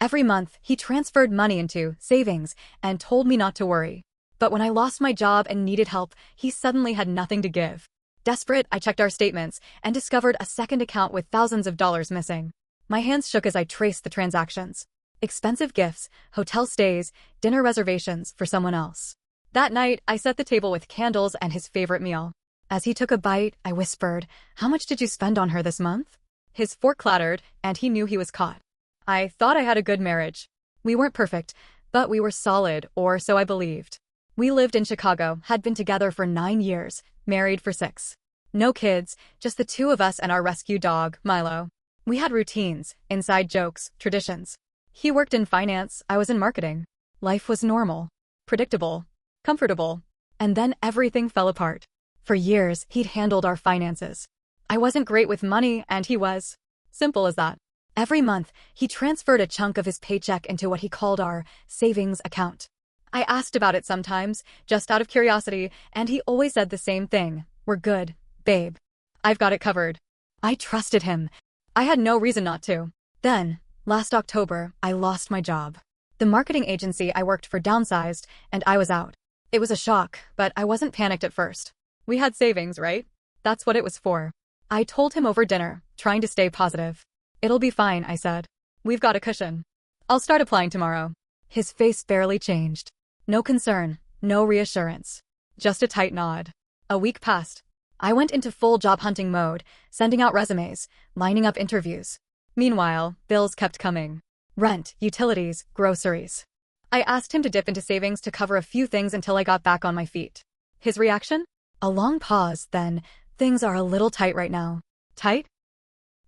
Every month, he transferred money into savings and told me not to worry. But when I lost my job and needed help, he suddenly had nothing to give. Desperate, I checked our statements and discovered a second account with thousands of dollars missing. My hands shook as I traced the transactions. Expensive gifts, hotel stays, dinner reservations for someone else. That night, I set the table with candles and his favorite meal. As he took a bite, I whispered, "How much did you spend on her this month?" His fork clattered, and he knew he was caught. I thought I had a good marriage. We weren't perfect, but we were solid, or so I believed. We lived in Chicago, had been together for 9 years, married for 6. No kids, just the two of us and our rescue dog, Milo. We had routines, inside jokes, traditions. He worked in finance, I was in marketing. Life was normal, predictable, comfortable. And then everything fell apart. For years, he'd handled our finances. I wasn't great with money, and he was. Simple as that. Every month, he transferred a chunk of his paycheck into what he called our savings account. I asked about it sometimes, just out of curiosity, and he always said the same thing. "We're good, babe. I've got it covered." I trusted him. I had no reason not to. Then, last October, I lost my job. The marketing agency I worked for downsized, and I was out. It was a shock, but I wasn't panicked at first. We had savings, right? That's what it was for. I told him over dinner, trying to stay positive. "It'll be fine," I said. "We've got a cushion. I'll start applying tomorrow." His face barely changed. No concern, no reassurance. Just a tight nod. A week passed. I went into full job hunting mode, sending out resumes, lining up interviews. Meanwhile, bills kept coming. Rent, utilities, groceries. I asked him to dip into savings to cover a few things until I got back on my feet. His reaction? A long pause, then, "Things are a little tight right now." Tight?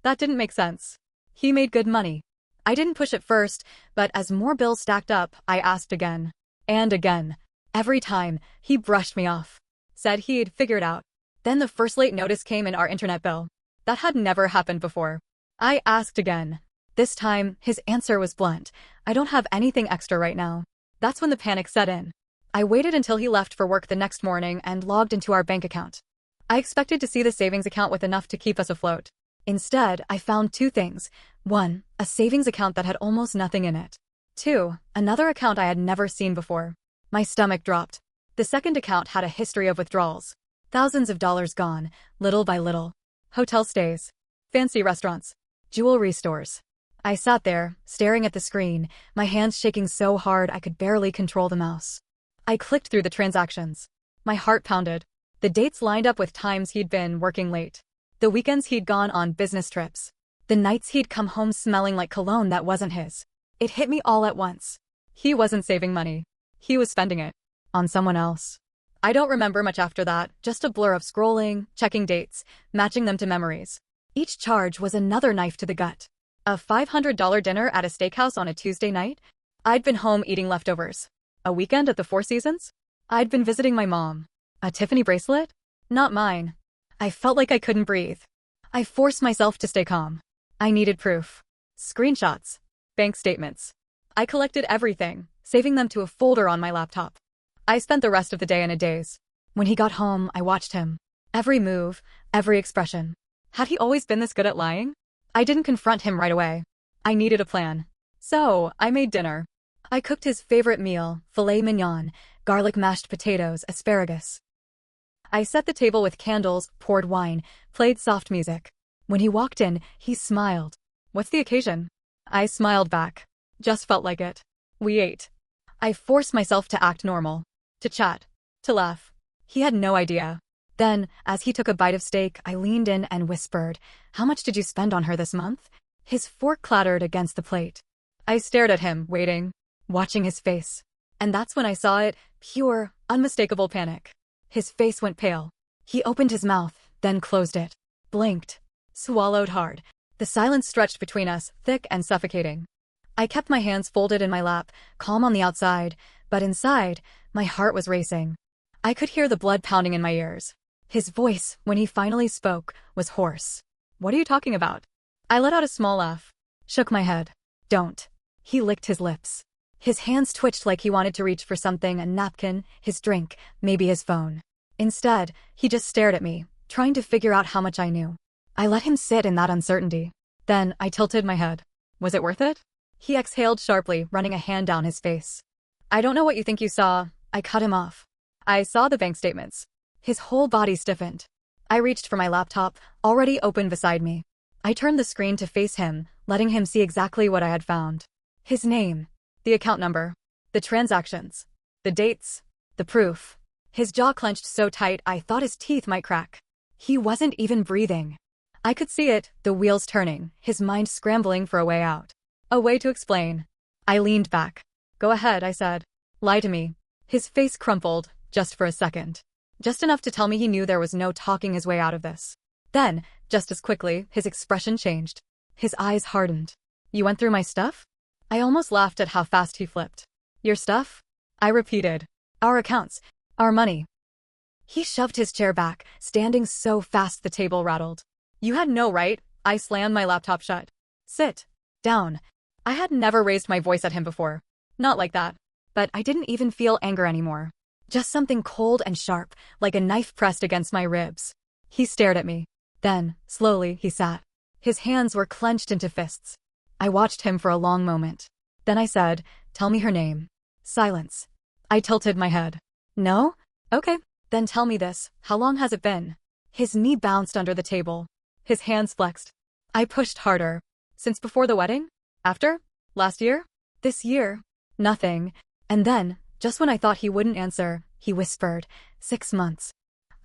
That didn't make sense. He made good money. I didn't push it first, but as more bills stacked up, I asked again. And again. Every time, he brushed me off. Said he'd figure it out. Then the first late notice came in our internet bill. That had never happened before. I asked again. This time, his answer was blunt. "I don't have anything extra right now." That's when the panic set in. I waited until he left for work the next morning and logged into our bank account. I expected to see the savings account with enough to keep us afloat. Instead, I found 2 things. 1, a savings account that had almost nothing in it. 2, another account I had never seen before. My stomach dropped. The second account had a history of withdrawals. Thousands of dollars gone, little by little. Hotel stays, fancy restaurants, jewelry stores. I sat there, staring at the screen, my hands shaking so hard I could barely control the mouse. I clicked through the transactions. My heart pounded. The dates lined up with times he'd been working late. The weekends he'd gone on business trips. The nights he'd come home smelling like cologne that wasn't his. It hit me all at once. He wasn't saving money. He was spending it. On someone else. I don't remember much after that, just a blur of scrolling, checking dates, matching them to memories. Each charge was another knife to the gut. A $500 dinner at a steakhouse on a Tuesday night? I'd been home eating leftovers. A weekend at the Four Seasons? I'd been visiting my mom. A Tiffany bracelet? Not mine. I felt like I couldn't breathe. I forced myself to stay calm. I needed proof. Screenshots. Bank statements. I collected everything, saving them to a folder on my laptop. I spent the rest of the day in a daze. When he got home, I watched him. Every move, every expression. Had he always been this good at lying? I didn't confront him right away. I needed a plan. So, I made dinner. I cooked his favorite meal, filet mignon, garlic mashed potatoes, asparagus. I set the table with candles, poured wine, played soft music. When he walked in, he smiled. "What's the occasion?" I smiled back. Just felt like it. We ate. I forced myself to act normal. To chat. To laugh. He had no idea. Then, as he took a bite of steak, I leaned in and whispered, "How much did you spend on her this month?" His fork clattered against the plate. I stared at him, waiting, watching his face. And that's when I saw it, pure, unmistakable panic. His face went pale. He opened his mouth, then closed it. Blinked. Swallowed hard. The silence stretched between us, thick and suffocating. I kept my hands folded in my lap, calm on the outside, but inside, my heart was racing. I could hear the blood pounding in my ears. His voice, when he finally spoke, was hoarse. "What are you talking about?" I let out a small laugh. Shook my head. "Don't." He licked his lips. His hands twitched like he wanted to reach for something, a napkin, his drink, maybe his phone. Instead, he just stared at me, trying to figure out how much I knew. I let him sit in that uncertainty. Then, I tilted my head. Was it worth it? He exhaled sharply, running a hand down his face. I don't know what you think you saw. I cut him off. I saw the bank statements. His whole body stiffened. I reached for my laptop, already open beside me. I turned the screen to face him, letting him see exactly what I had found. His name, the account number, the transactions, the dates, the proof. His jaw clenched so tight I thought his teeth might crack. He wasn't even breathing. I could see it, the wheels turning, his mind scrambling for a way out. A way to explain. I leaned back. Go ahead, I said. Lie to me. His face crumpled, just for a second. Just enough to tell me he knew there was no talking his way out of this. Then, just as quickly, his expression changed. His eyes hardened. You went through my stuff? I almost laughed at how fast he flipped. Your stuff? I repeated. Our accounts. Our money. He shoved his chair back, standing so fast the table rattled. You had no right. I slammed my laptop shut. Sit down. I had never raised my voice at him before. Not like that. But I didn't even feel anger anymore. Just something cold and sharp, like a knife pressed against my ribs. He stared at me. Then, slowly, he sat. His hands were clenched into fists. I watched him for a long moment. Then I said, tell me her name. Silence. I tilted my head. No? Okay. Then tell me this, how long has it been? His knee bounced under the table. His hands flexed. I pushed harder. Since before the wedding? After? Last year? This year? Nothing. And then, just when I thought he wouldn't answer, he whispered, 6 months.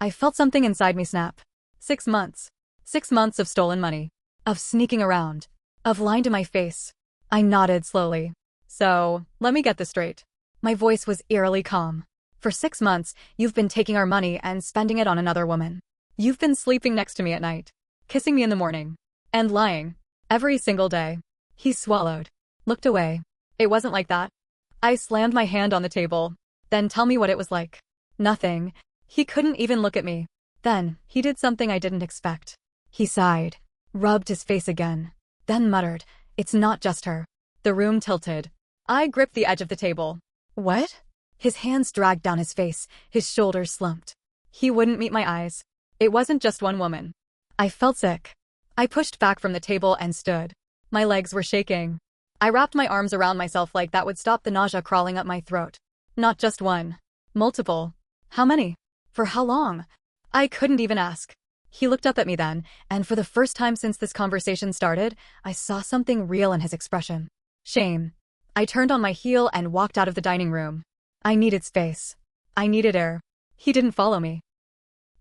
I felt something inside me snap. 6 months. 6 months of stolen money. Of sneaking around. Of lying to my face. I nodded slowly. So, let me get this straight. My voice was eerily calm. For 6 months, you've been taking our money and spending it on another woman. You've been sleeping next to me at night, kissing me in the morning, and lying. Every single day. He swallowed. Looked away. It wasn't like that. I slammed my hand on the table. Then tell me what it was like. Nothing. He couldn't even look at me. Then, he did something I didn't expect. He sighed. Rubbed his face again. Then muttered, it's not just her. The room tilted. I gripped the edge of the table. What? His hands dragged down his face, his shoulders slumped. He wouldn't meet my eyes. It wasn't just one woman. I felt sick. I pushed back from the table and stood. My legs were shaking. I wrapped my arms around myself like that would stop the nausea crawling up my throat. Not just one. Multiple. How many? For how long? I couldn't even ask. He looked up at me then, and for the first time since this conversation started, I saw something real in his expression. Shame. I turned on my heel and walked out of the dining room. I needed space. I needed air. He didn't follow me.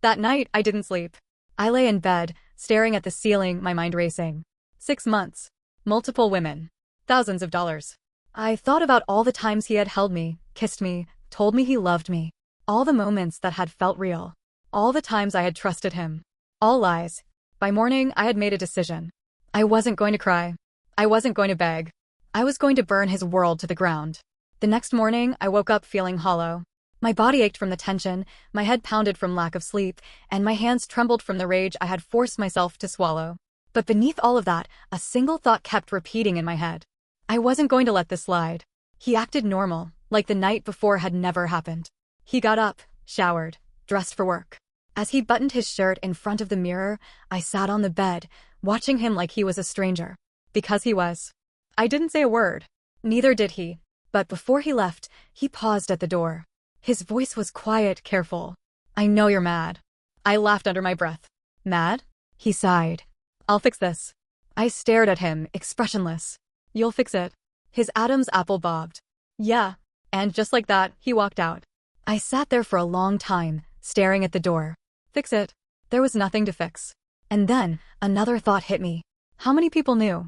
That night, I didn't sleep. I lay in bed, staring at the ceiling, my mind racing. 6 months. Multiple women. Thousands of dollars. I thought about all the times he had held me, kissed me, told me he loved me. All the moments that had felt real. All the times I had trusted him. All lies. By morning, I had made a decision. I wasn't going to cry. I wasn't going to beg. I was going to burn his world to the ground. The next morning, I woke up feeling hollow. My body ached from the tension, my head pounded from lack of sleep, and my hands trembled from the rage I had forced myself to swallow. But beneath all of that, a single thought kept repeating in my head. I wasn't going to let this slide. He acted normal, like the night before had never happened. He got up, showered, dressed for work. As he buttoned his shirt in front of the mirror, I sat on the bed, watching him like he was a stranger. Because he was. I didn't say a word. Neither did he. But before he left, he paused at the door. His voice was quiet, careful. I know you're mad. I laughed under my breath. Mad? He sighed. I'll fix this. I stared at him, expressionless. You'll fix it. His Adam's apple bobbed. Yeah. And just like that, he walked out. I sat there for a long time, staring at the door. Fix it. There was nothing to fix. And then, another thought hit me. How many people knew?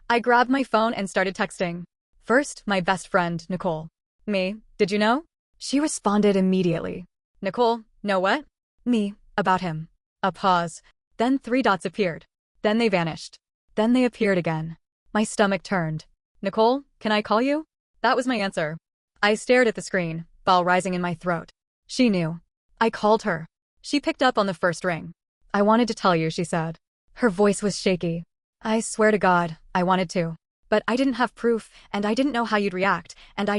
I grabbed my phone and started texting. First, my best friend, Nicole. Me, did you know? She responded immediately. Nicole, know what? Me, about him. A pause. Then 3 dots appeared. Then they vanished. Then they appeared again. My stomach turned. Nicole, can I call you? That was my answer. I stared at the screen, ball rising in my throat. She knew. I called her. She picked up on the first ring. I wanted to tell you, she said. Her voice was shaky. I swear to God, I wanted to. But I didn't have proof, and I didn't know how you'd react, and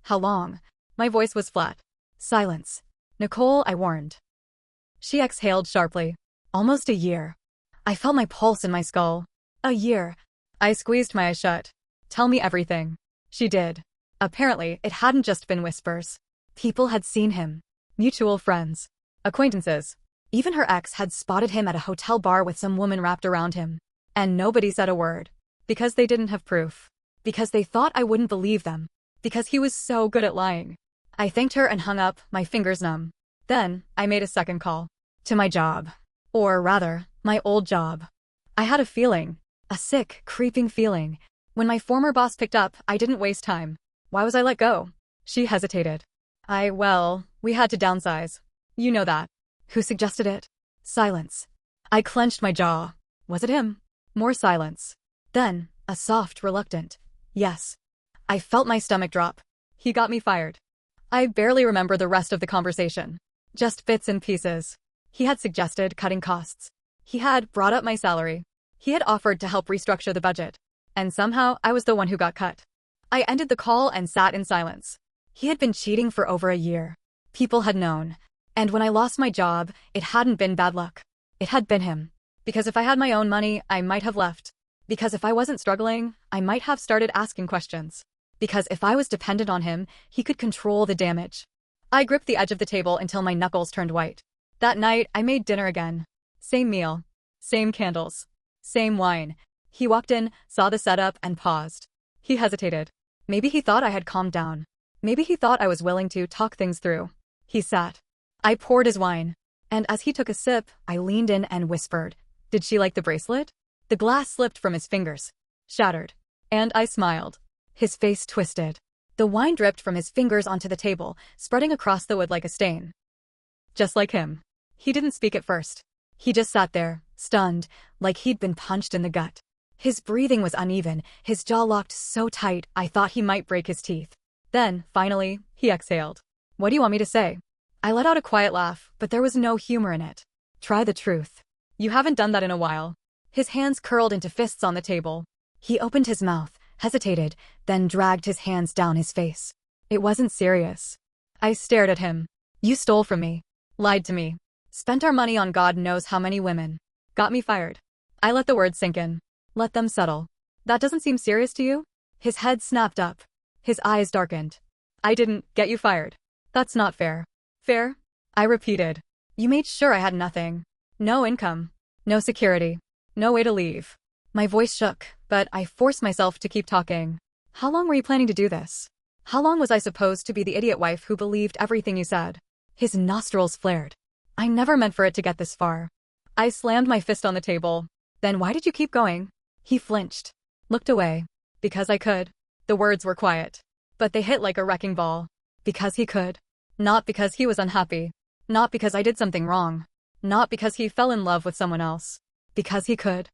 how long? My voice was flat. Silence. Nicole, I warned. She exhaled sharply. Almost a year. I felt my pulse in my skull. A year. I squeezed my eyes shut. Tell me everything. She did. Apparently, it hadn't just been whispers. People had seen him. Mutual friends. Acquaintances. Even her ex had spotted him at a hotel bar with some woman wrapped around him. And nobody said a word. Because they didn't have proof. Because they thought I wouldn't believe them. Because he was so good at lying. I thanked her and hung up, my fingers numb. Then, I made a second call. To my job. Or rather, my old job. I had a feeling. A sick, creeping feeling. When my former boss picked up, I didn't waste time. Why was I let go? She hesitated. Well, we had to downsize. You know that. Who suggested it? Silence. I clenched my jaw. Was it him? More silence. Then, a soft, reluctant, yes. I felt my stomach drop. He got me fired. I barely remember the rest of the conversation. Just bits and pieces. He had suggested cutting costs. He had brought up my salary. He had offered to help restructure the budget. And somehow, I was the one who got cut. I ended the call and sat in silence. He had been cheating for over a year. People had known. And when I lost my job, it hadn't been bad luck. It had been him. Because if I had my own money, I might have left. Because if I wasn't struggling, I might have started asking questions. Because if I was dependent on him, he could control the damage. I gripped the edge of the table until my knuckles turned white. That night, I made dinner again. Same meal. Same candles. Same wine. He walked in, saw the setup, and paused. He hesitated. Maybe he thought I had calmed down. Maybe he thought I was willing to talk things through. He sat. I poured his wine. And as he took a sip, I leaned in and whispered, "Did she like the bracelet?" The glass slipped from his fingers. Shattered. And I smiled. His face twisted. The wine dripped from his fingers onto the table, spreading across the wood like a stain. Just like him. He didn't speak at first. He just sat there, stunned, like he'd been punched in the gut. His breathing was uneven, his jaw locked so tight I thought he might break his teeth. Then, finally, he exhaled. "What do you want me to say?" I let out a quiet laugh, but there was no humor in it. "Try the truth. You haven't done that in a while." His hands curled into fists on the table. He opened his mouth, hesitated, then dragged his hands down his face. It wasn't serious. I stared at him. "You stole from me. Lied to me. Spent our money on God knows how many women. Got me fired." I let the words sink in. Let them settle. "That doesn't seem serious to you?" His head snapped up. His eyes darkened. "I didn't get you fired. That's not fair." "Fair?" I repeated. "You made sure I had nothing. No income. No security. No way to leave." My voice shook, but I forced myself to keep talking. "How long were you planning to do this? How long was I supposed to be the idiot wife who believed everything you said?" His nostrils flared. "I never meant for it to get this far." I slammed my fist on the table. "Then why did you keep going?" He flinched. Looked away. "Because I could." The words were quiet. But they hit like a wrecking ball. Because he could. Not because he was unhappy. Not because I did something wrong. Not because he fell in love with someone else. Because he could.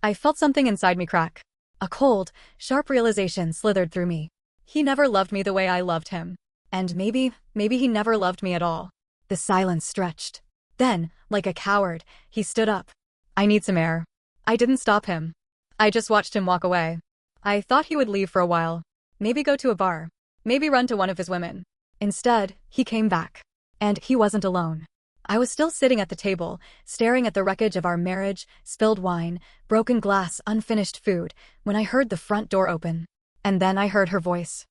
I felt something inside me crack. A cold, sharp realization slithered through me. He never loved me the way I loved him. And maybe he never loved me at all. The silence stretched. Then, like a coward, he stood up. "I need some air." I didn't stop him. I just watched him walk away. I thought he would leave for a while. Maybe go to a bar. Maybe run to one of his women. Instead, he came back. And he wasn't alone. I was still sitting at the table, staring at the wreckage of our marriage, spilled wine, broken glass, unfinished food, when I heard the front door open. And then I heard her voice.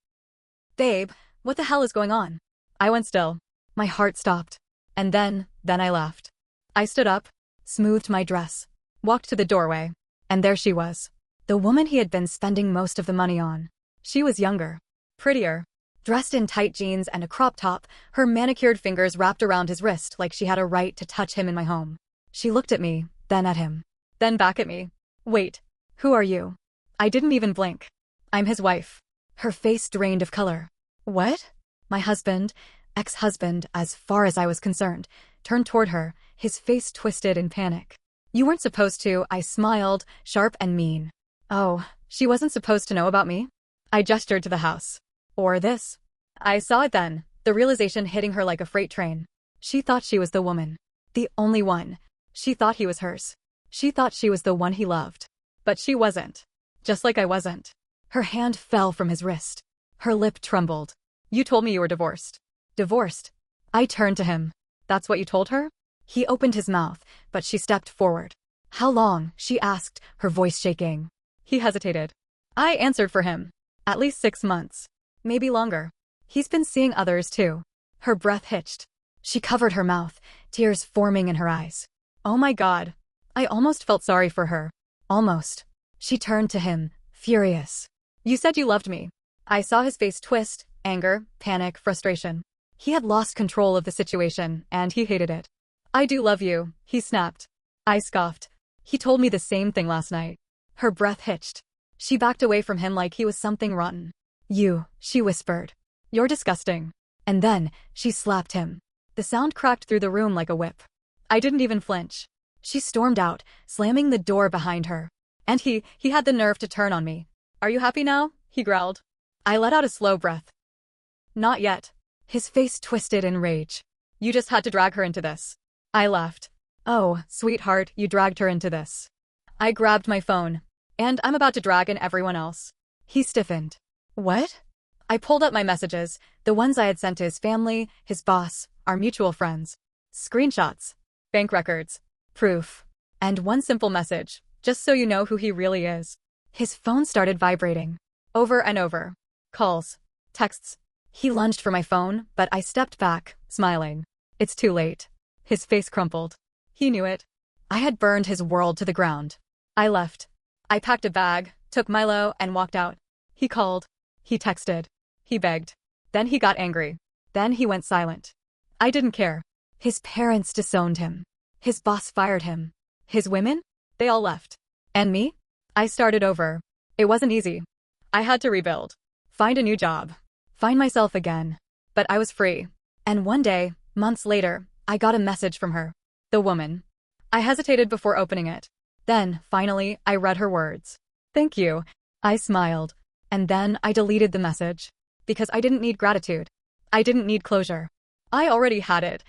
"Babe, what the hell is going on?" I went still. My heart stopped. And then I laughed. I stood up, smoothed my dress, walked to the doorway. And there she was. The woman he had been spending most of the money on. She was younger. Prettier. Dressed in tight jeans and a crop top, her manicured fingers wrapped around his wrist like she had a right to touch him in my home. She looked at me, then at him. Then back at me. "Wait. Who are you?" I didn't even blink. "I'm his wife." Her face drained of color. "What?" My husband, ex-husband, as far as I was concerned, turned toward her, his face twisted in panic. "You weren't supposed to," I smiled, sharp and mean. "Oh, she wasn't supposed to know about me?" I gestured to the house. "Or this." I saw it then, the realization hitting her like a freight train. She thought she was the woman. The only one. She thought he was hers. She thought she was the one he loved. But she wasn't. Just like I wasn't. Her hand fell from his wrist. Her lip trembled. "You told me you were divorced." "Divorced?" I turned to him. "That's what you told her?" He opened his mouth, but she stepped forward. "How long?" she asked, her voice shaking. He hesitated. I answered for him. At least 6 months. Maybe longer. He's been seeing others too. Her breath hitched. She covered her mouth, tears forming in her eyes. Oh my God. I almost felt sorry for her. Almost. She turned to him, furious. You said you loved me. I saw his face twist, anger, panic, frustration. He had lost control of the situation, and he hated it. I do love you, he snapped. I scoffed. He told me the same thing last night. Her breath hitched. She backed away from him like he was something rotten. You, she whispered. You're disgusting. And then, she slapped him. The sound cracked through the room like a whip. I didn't even flinch. She stormed out, slamming the door behind her. And he had the nerve to turn on me. Are you happy now? He growled. I let out a slow breath. Not yet. His face twisted in rage. You just had to drag her into this. I laughed. Oh, sweetheart, you dragged her into this. I grabbed my phone. And I'm about to drag in everyone else. He stiffened. What? I pulled up my messages, the ones I had sent to his family, his boss, our mutual friends. Screenshots. Bank records. Proof. And one simple message, just so you know who he really is. His phone started vibrating. Over and over. Calls. Texts. He lunged for my phone, but I stepped back, smiling. It's too late. His face crumpled. He knew it. I had burned his world to the ground. I left. I packed a bag, took Milo, and walked out. He called. He texted. He begged. Then he got angry. Then he went silent. I didn't care. His parents disowned him. His boss fired him. His women? They all left. And me? I started over. It wasn't easy. I had to rebuild. Find a new job. Find myself again. But I was free. And one day, months later, I got a message from her. The woman. I hesitated before opening it. Then, finally, I read her words. Thank you. I smiled. And then I deleted the message. Because I didn't need gratitude. I didn't need closure. I already had it,